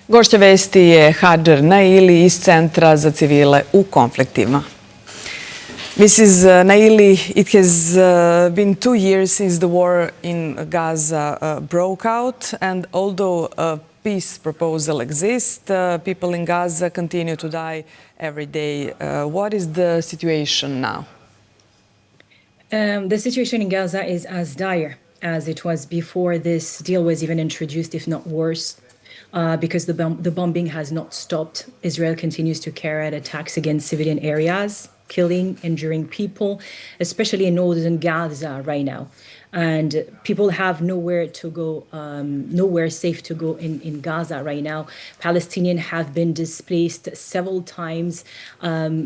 Gošća vesti je Hajer Naili iz Centra za civile u konfliktima. Mrs. Naili, it has been 2 years since the war in Gaza broke out, and although a peace proposal exists, people in Gaza continue to die every day. What is the situation now? The situation in Gaza is as dire as it was before this deal was even introduced, if not worse, because the bombing has not stopped. Israel continues to carry out attacks against civilian areas, killing, injuring people, especially in northern Gaza right now. And people have nowhere to go, nowhere safe to go in Gaza right now. Palestinians have been displaced several times,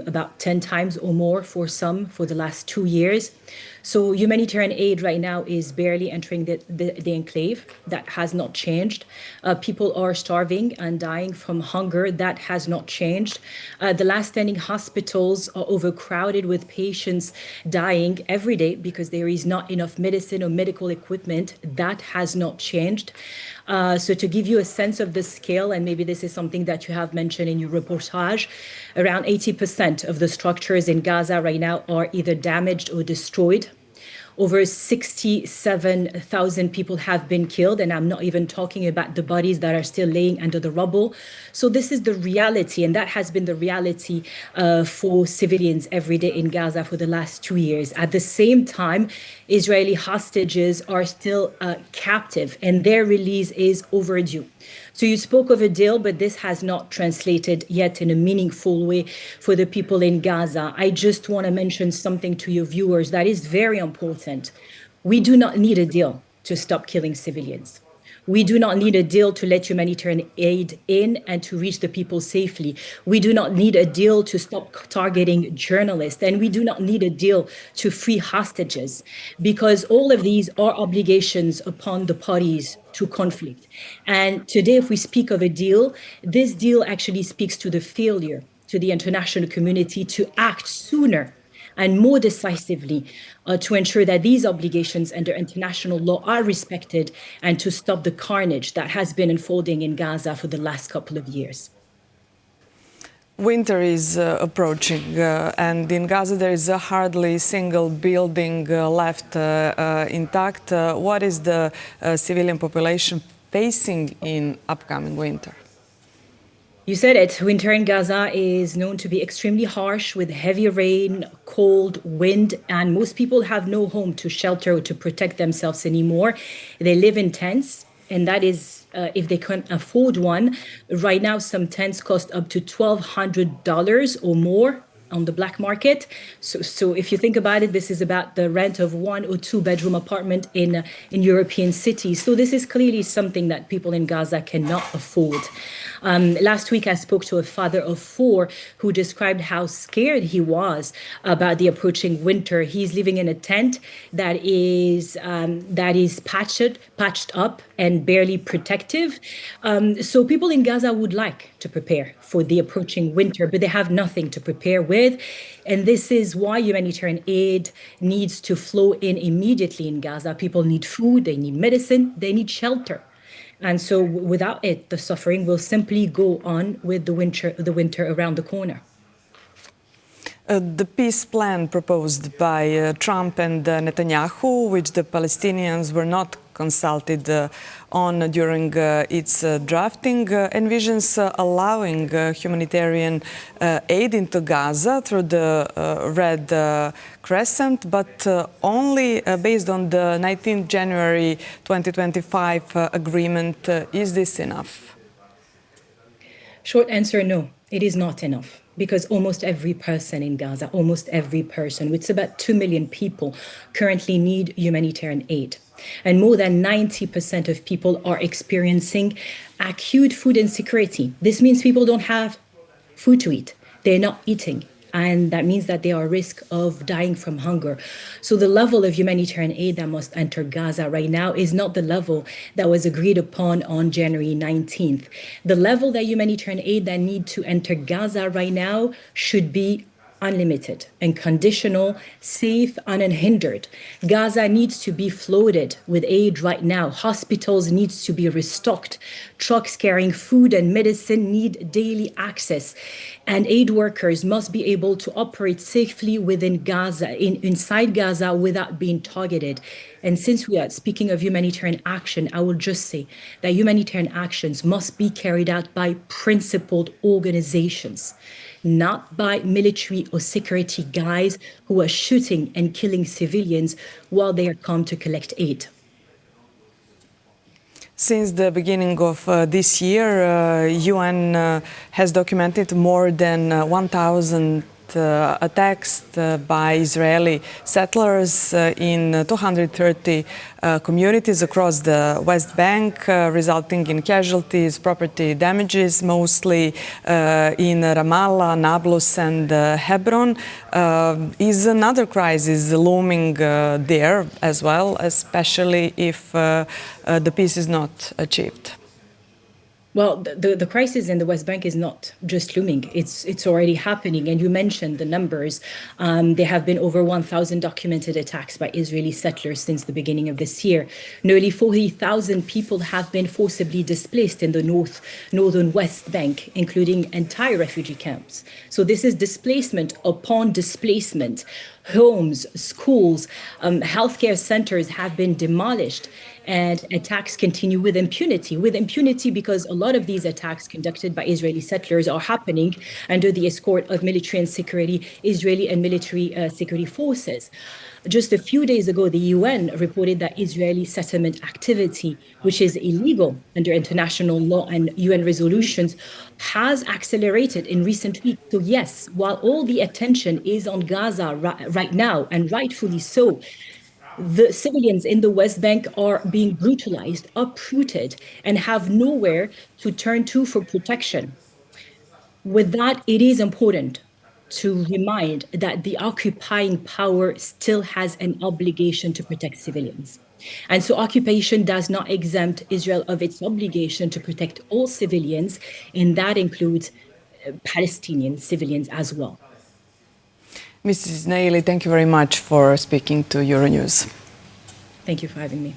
about 10 times or more for some for the last 2 years. So humanitarian aid right now is barely entering the enclave. That has not changed. People are starving and dying from hunger. That has not changed. The last standing hospitals are overcrowded with patients dying every day because there is not enough medicine or medical equipment. That has not changed. So to give you a sense of the scale, and maybe this is something that you have mentioned in your reportage, around 80% of the structures in Gaza right now are either damaged or destroyed. Over 67,000 people have been killed, and I'm not even talking about the bodies that are still laying under the rubble. So this is the reality, and that has been the reality for civilians every day in Gaza for the last 2 years. At the same time, Israeli hostages are still captive, and their release is overdue. So you spoke of a deal, but this has not translated yet in a meaningful way for the people in Gaza. I just want to mention something to your viewers that is very important. We do not need a deal to stop killing civilians. We do not need a deal to let humanitarian aid in and to reach the people safely. We do not need a deal to stop targeting journalists. And we do not need a deal to free hostages, because all of these are obligations upon the parties to conflict. And today, if we speak of a deal, this deal actually speaks to the failure to the international community to act sooner and more decisively to ensure that these obligations under international law are respected and to stop the carnage that has been unfolding in Gaza for the last couple of years. Winter is approaching, and in Gaza there is hardly a single building left intact. What is the civilian population facing in upcoming winter? You said it. Winter in Gaza is known to be extremely harsh with heavy rain, cold, wind, and most people have no home to shelter or to protect themselves anymore. They live in tents, and that is if they can afford one. Right now, some tents cost up to $1,200 or more on the black market. So if you think about it, this is about the rent of 1 or 2 bedroom apartment in European cities. So this is clearly something that people in Gaza cannot afford. Last week, I spoke to a father of 4 who described how scared he was about the approaching winter. He's living in a tent that is patched up and barely protective. So people in Gaza would like to prepare for the approaching winter, but they have nothing to prepare with. And this is why humanitarian aid needs to flow in immediately in Gaza. People need food, they need medicine, they need shelter. And so without it, the suffering will simply go on with the winter around the corner. The peace plan proposed by Trump and Netanyahu, which the Palestinians were not consulted on during its drafting, envisions allowing humanitarian aid into Gaza through the Red Crescent, but only based on the 19th January 2025 agreement. Is this enough? Short answer, no, it is not enough. Because almost every person in Gaza, almost every person, it's about 2 million people, currently need humanitarian aid. And more than 90% of people are experiencing acute food insecurity. This means people don't have food to eat. They're not eating. And that means that they are at risk of dying from hunger. So the level of humanitarian aid that must enter Gaza right now is not the level that was agreed upon on January 19th. The level that humanitarian aid that need to enter Gaza right now should be unlimited and conditional, safe and unhindered. Gaza needs to be flooded with aid right now. Hospitals needs to be restocked. Trucks carrying food and medicine need daily access. And aid workers must be able to operate safely within Gaza, inside Gaza without being targeted. And since we are speaking of humanitarian action, I will just say that humanitarian actions must be carried out by principled organizations, not by military or security guys who are shooting and killing civilians while they are come to collect aid. Since the beginning of this year, UN has documented more than 1,000 attacks by Israeli settlers in 230 communities across the West Bank, resulting in casualties, property damages, mostly in Ramallah, Nablus and Hebron. Is another crisis looming there as well, especially if the peace is not achieved? Well, the crisis in the West Bank is not just looming. It's already happening. And you mentioned the numbers. There have been over 1,000 documented attacks by Israeli settlers since the beginning of this year. Nearly 40,000 people have been forcibly displaced in the northern West Bank, including entire refugee camps. So this is displacement upon displacement. Homes, schools, healthcare centers have been demolished. And attacks continue with impunity because a lot of these attacks conducted by Israeli settlers are happening under the escort of military and security, Israeli and military security forces. Just a few days ago, the UN reported that Israeli settlement activity, which is illegal under international law and UN resolutions, has accelerated in recent weeks. So yes, while all the attention is on Gaza right now, and rightfully so, the civilians in the West Bank are being brutalized, uprooted, and have nowhere to turn to for protection. With that, it is important to remind that the occupying power still has an obligation to protect civilians. And so occupation does not exempt Israel of its obligation to protect all civilians, and that includes Palestinian civilians as well. Mrs. Naili, thank you very much for speaking to Euronews. Thank you for having me.